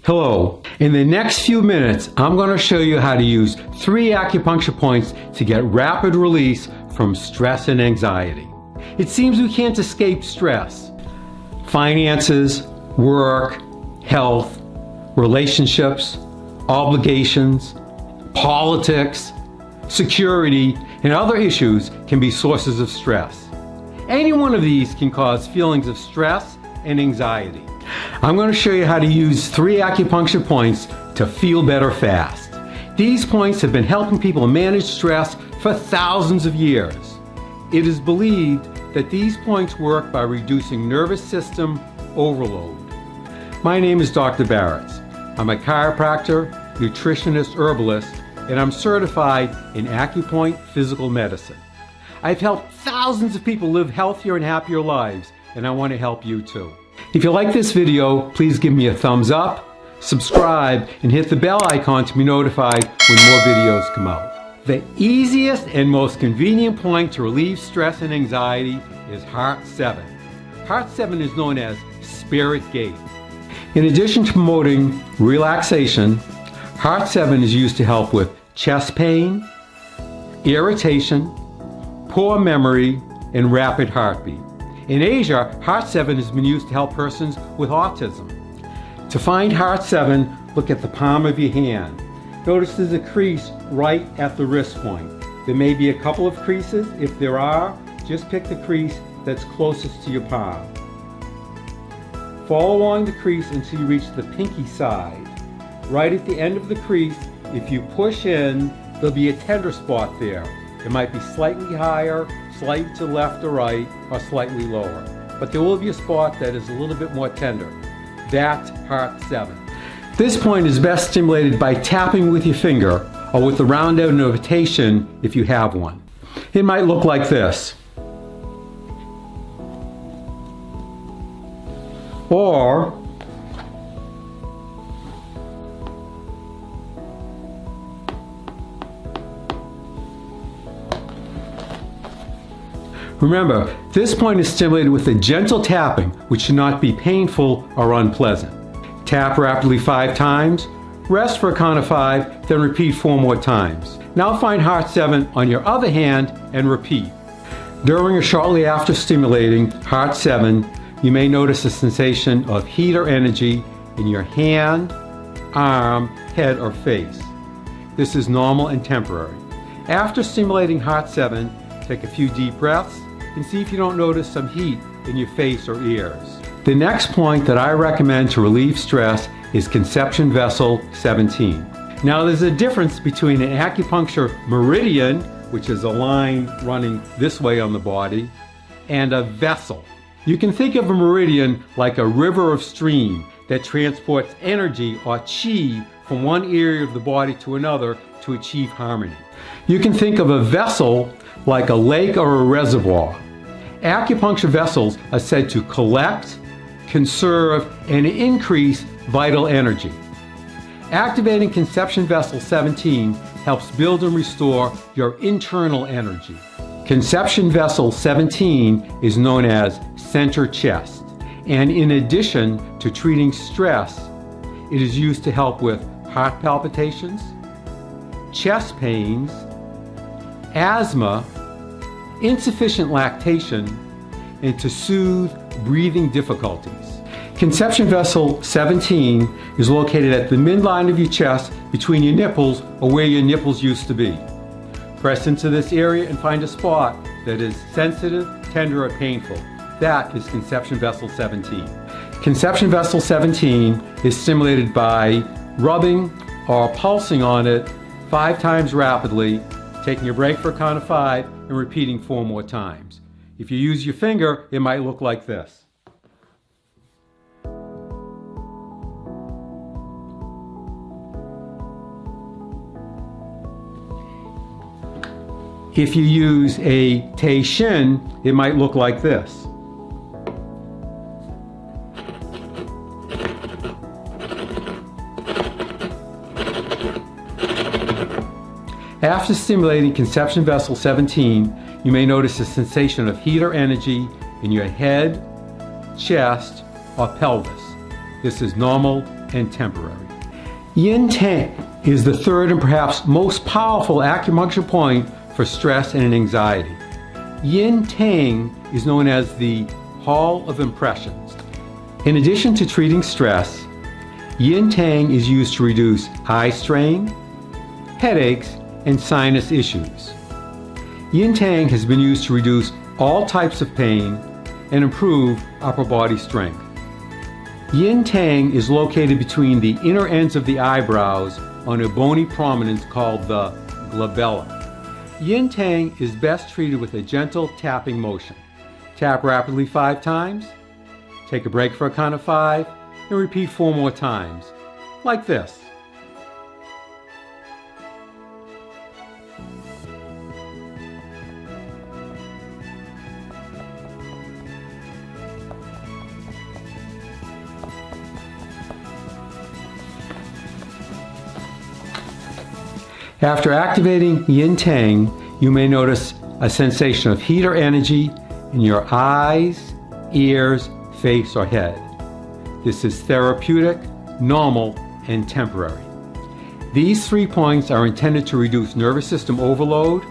Hello. In the next few minutes, I'm going to show you how to use 3 acupuncture points to get rapid release from stress and anxiety. It seems we can't escape stress. Finances, work, health, relationships, obligations, politics, security, and other issues can be sources of stress. Any one of these can cause feelings of stress and anxiety. I'm going to show you how to use 3 acupuncture points to feel better fast. These points have been helping people manage stress for thousands of years. It is believed that these points work by reducing nervous system overload. My name is Dr. Baritz. I'm a chiropractor, nutritionist, herbalist, and I'm certified in acupoint physical medicine. I've helped thousands of people live healthier and happier lives, and I want to help you too. If you like this video, please give me a thumbs up, subscribe, and hit the bell icon to be notified when more videos come out. The easiest and most convenient point to relieve stress and anxiety is Heart 7. Heart 7 is known as Spirit Gate. In addition to promoting relaxation, Heart 7 is used to help with chest pain, irritation, poor memory, and rapid heartbeat. In Asia, Heart 7 has been used to help persons with autism. To find Heart 7, look at the palm of your hand. Notice there's a crease right at the wrist point. There may be a couple of creases. If there are, just pick the crease that's closest to your palm. Follow along the crease until you reach the pinky side. Right at the end of the crease, if you push in, there'll be a tender spot there. It might be slightly higher, slightly to the left or right, or slightly lower. But there will be a spot that is a little bit more tender. That's Heart 7. This point is best stimulated by tapping with your finger or with the round end invitation if you have one. It might look like this. Or remember, this point is stimulated with a gentle tapping, which should not be painful or unpleasant. Tap rapidly 5 times, rest for a count of 5, then repeat 4 more times. Now find Heart 7 on your other hand and repeat. During or shortly after stimulating Heart 7, you may notice a sensation of heat or energy in your hand, arm, head, or face. This is normal and temporary. After stimulating Heart 7, take a few deep breaths and see if you don't notice some heat in your face or ears. The next point that I recommend to relieve stress is conception vessel 17. Now there's a difference between an acupuncture meridian, which is a line running this way on the body, and a vessel. You can think of a meridian like a river or stream that transports energy or chi from one area of the body to another to achieve harmony. You can think of a vessel like a lake or a reservoir. Acupuncture vessels are said to collect, conserve, and increase vital energy. Activating conception vessel 17 helps build and restore your internal energy. Conception vessel 17 is known as center chest, and in addition to treating stress, it is used to help with heart palpitations, chest pains, asthma, insufficient lactation, and to soothe breathing difficulties. Conception vessel 17 is located at the midline of your chest between your nipples or where your nipples used to be. Press into this area and find a spot that is sensitive, tender, or painful. That is conception vessel 17. Conception vessel 17 is stimulated by rubbing or pulsing on it 5 times rapidly, taking a break for a count of 5, and repeating 4 more times. If you use your finger, it might look like this. If you use a Tei Shin, it might look like this. After stimulating conception vessel 17, you may notice a sensation of heat or energy in your head, chest, or pelvis. This is normal and temporary. Yin Tang is the third and perhaps most powerful acupuncture point for stress and anxiety. Yin Tang is known as the Hall of Impressions. In addition to treating stress, Yin Tang is used to reduce eye strain, headaches, and sinus issues. Yin Tang has been used to reduce all types of pain and improve upper body strength. Yin Tang is located between the inner ends of the eyebrows on a bony prominence called the glabella. Yin Tang is best treated with a gentle tapping motion. Tap rapidly 5 times, take a break for a count of 5, and repeat 4 more times, like this. After activating Yin Tang, you may notice a sensation of heat or energy in your eyes, ears, face, or head. This is therapeutic, normal, and temporary. These 3 points are intended to reduce nervous system overload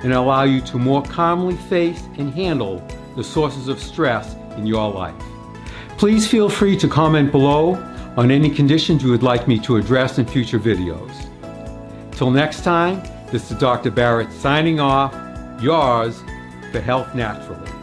and allow you to more calmly face and handle the sources of stress in your life. Please feel free to comment below on any conditions you would like me to address in future videos. Till next time, this is Dr. Baritz signing off, yours for Health Naturally.